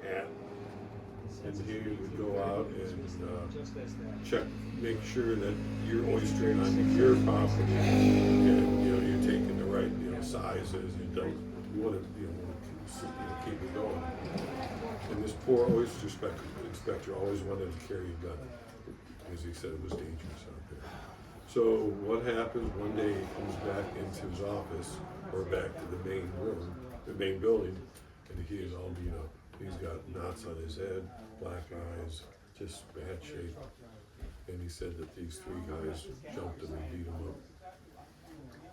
hat, and he would go out and check, make sure that you're oystering on your property, and you're taking the right sizes. You want to keep it going. And this poor oyster inspector always wanted to carry a gun because he said it was dangerous out there. So what happens one day, he comes back into his office or back to the main room, the main building, and he is all beat up. He's got knots on his head, black eyes, just bad shape. And he said that these three guys jumped him and beat him up.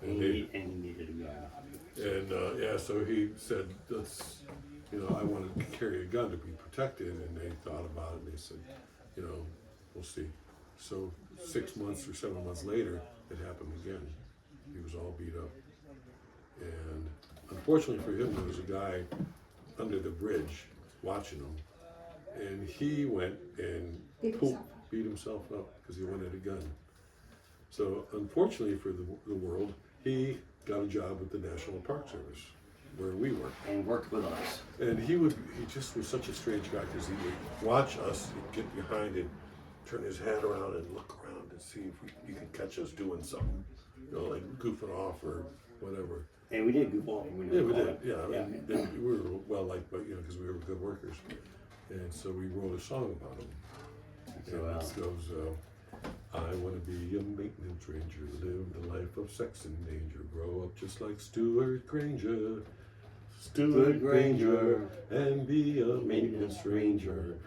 And he needed a gun. And so he said, I wanted to carry a gun to be protected, and they thought about it, and they said, we'll see. So 6 months or 7 months later, it happened again. He was all beat up. And unfortunately for him, there was a guy under the bridge watching him, and he went and beat himself up because he wanted a gun. So unfortunately for the world, he got a job with the National Park Service, where we worked. And worked with us. And he just was such a strange guy because he would watch us, he'd get behind it, turn his head around and look around and see if he could catch us doing something, like goofing off or whatever. And we did goof off. We did. Yeah, I mean, we were well liked, but because we were good workers. And so we wrote a song about him. And it goes, I want to be a maintenance ranger, live the life of sex and danger, grow up just like Stuart Granger, and be a maintenance ranger.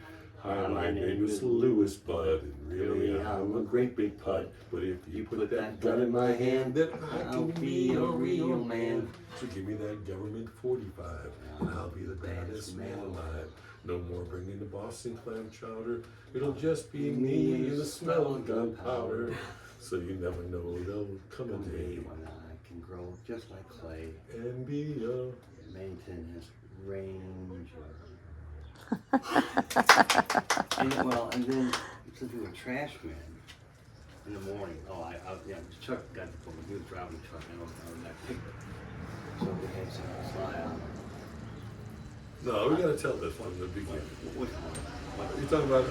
Hi, my name is Lewis Budd, and really I'm a great big putt. But if you put that gun in my hand, then I can be a real man. So give me that government 45, and I'll be the baddest man alive. No more bringing the Boston clam chowder. It'll just be me and the smell of gunpowder. So you never know, there'll come a day when I can grow just like clay and be a maintenance ranger. and then since we were trash men in the morning, Chuck got the phone. He was driving the truck, and I was that picked it. So we had some fly out. No, we gotta tell this from the beginning. Which one? You're talking about,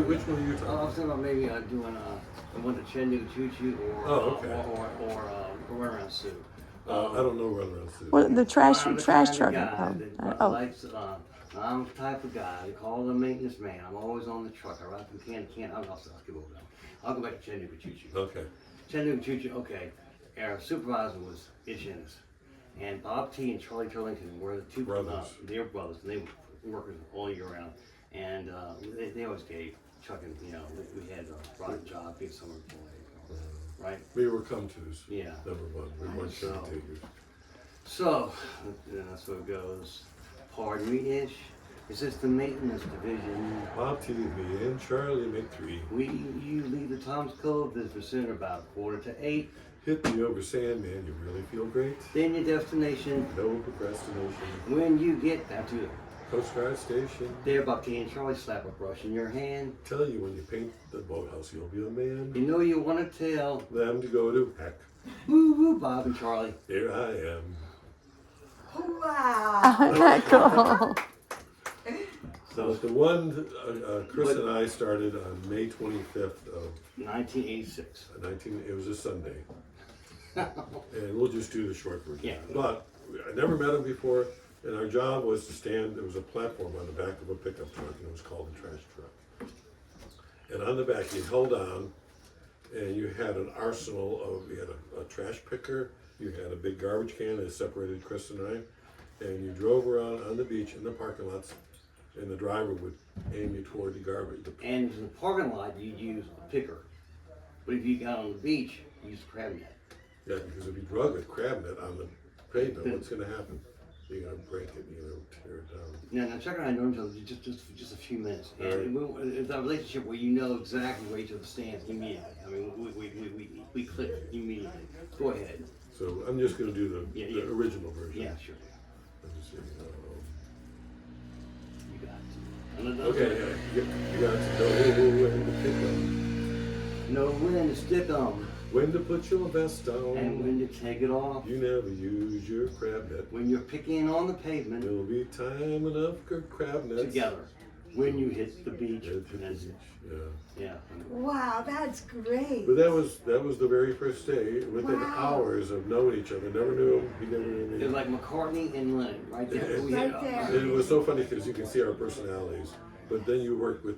which one are you talking I about? was talking about maybe doing one to Chattanooga Choo Choo or Run Around Sue. I don't know Run Around Sue. Well, the trash truck. I'm the type of guy, they call the maintenance man. I'm always on the truck. I ride from can to can. I'll skip over that. I'll go back to Chattanooga Choo Choo. Okay. Chattanooga Choo Choo, okay. Our supervisor was Itch Ennis. And Bob T and Charlie Turlington were the two brothers. They were brothers, and they were workers all year round. And they always gave Chuck and, we had a rotten job, being summer employee, right? We were come-tos. Yeah. Number one. We weren't sugar takers. So, that's what it goes. Pardon me, Ish. It says the maintenance division. Bob T, me and Charlie make three. You leave the Tom's Cove this soon about 7:45. Hit the over sand, man. You really feel great. Then your destination. No procrastination. When you get down to the Coast Guard Station. There, Bob T and Charlie slap a brush in your hand. Tell you when you paint the boathouse, you'll be a man. You know you want to tell them to go to heck. Woo woo, Bob and Charlie. Here I am. Wow. Isn't that cool? So the one Chris and I started on May 25th of 1986. It was a Sunday. And we'll just do the short version. Yeah. But I never met him before, and our job was to stand. There was a platform on the back of a pickup truck, and it was called a trash truck. And on the back, you held on, and you had an arsenal of. You had a trash picker. You had a big garbage can that separated Chris and I, and you drove around on the beach in the parking lots, and the driver would aim you toward the garbage. And in the parking lot, you'd use a picker. But if you got on the beach, you used a crab net. Yeah, because if you drug a crab net on the pavement, what's going to happen? You're going to break it, you're going to tear it down. Now Chuck and I know each other just a few minutes. And it's a relationship where you know exactly where each other stands immediately. I mean, we click immediately. Go ahead. So I'm just going to do the original version. Yeah, sure. I'm just saying, you got to. Okay, you got to know when to pick them. Know when to stick them. When to put your vest on. and when to take it off. You never use your crab net. When you're picking on the pavement There'll be time enough for crab nets. together. When you hit the beach. At the And then, beach, yeah. yeah. Wow, that's great. But that was the very first day. Within Wow. hours of knowing each other, never knew him. He never knew It me. was like McCartney and Lennon right there. Right there. And it was so funny because you can see our personalities. But then you work with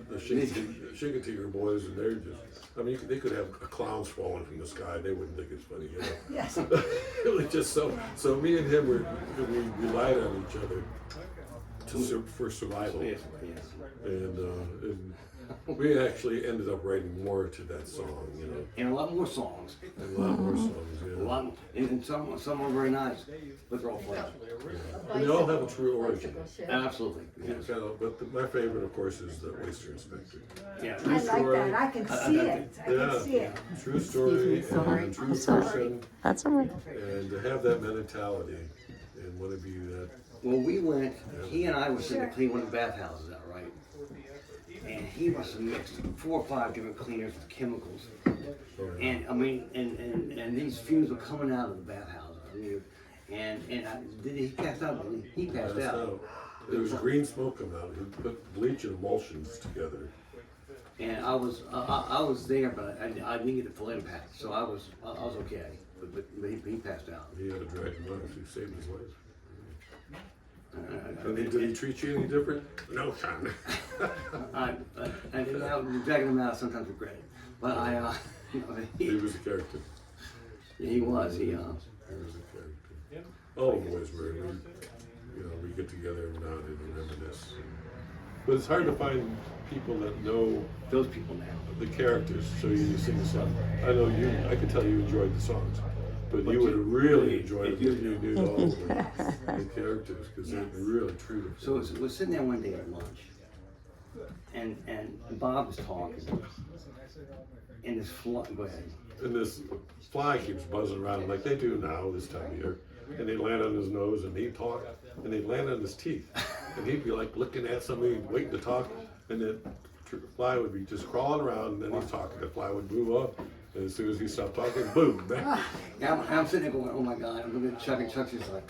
the Shingatigger boys, and they're just. I mean, they could have clowns falling from the sky. They wouldn't think it's funny, you know. Yes. It was just so. So me and him we relied on each other for survival. Yes, yes. And we actually ended up writing more to that song, you know, And a lot more songs. and a lot more songs, A yeah. lot, and some are very nice, but they're all flat. And they all have a true origin. Absolutely. Yes. But my favorite, of course, is the Oyster Inspector. Yeah. I like that. I can see it. I can see it. True story and true person, That's all right. and to have that mentality and want to be that. When we went, he and I were sitting to clean one of the bathhouses out, right? And he must have mixed 4 or 5 different cleaners with chemicals. Oh, yeah. And I mean, and these fumes were coming out of the bathhouse. I mean, did he passed out? He passed Passed out. out. There was green smoke coming out. He put bleach and emulsions together. And I was there, but I didn't get the full impact, so I was okay. But he passed out. He had a dragon life. He saved his life. Uh, And did he treat you any different? No, son. and now dragging him out sometimes regret it. But you know, He was a character. he was. He was a character. All the boys were. We get together every now and then and reminisce. But it's hard to find people that know Those people now. the characters, so you sing the song. I know you. I could tell you enjoyed the songs, but you would have really enjoyed it if you knew all the characters because they're really true to. So we're sitting there one day at lunch, and Bob was talking, and this fly. Go ahead. And this fly keeps buzzing around like they do now this time of year. And they'd land on his nose and he'd talk and they'd land on his teeth. And he'd be like looking at somebody waiting to talk and the fly would be just crawling around and then he's talking. The fly would move up and as soon as he stopped talking, boom, back. Yeah, I'm sitting there going, oh my God, I'm looking at Chuck and Chuck's just like,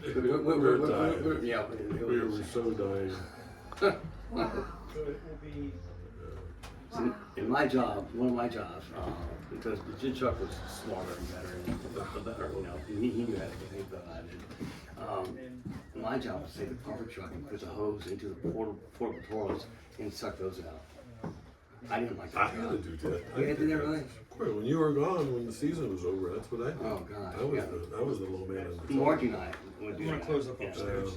We were dying. yeah, We were so dying. So in my job, one of my jobs, because Jim Chuck was smarter and better, and the better, he knew how to get things done. I did. My job was to take the pumper truck and put the hose into the portable toilets and suck those out. I didn't like I that had job. to do that. You had to do that, really? Of course, when you were gone, when the season was over, that's what I did. Oh, gosh, I was yeah. the low man on the top. Margie and I would do I'm gonna that. close up Yeah. upstairs.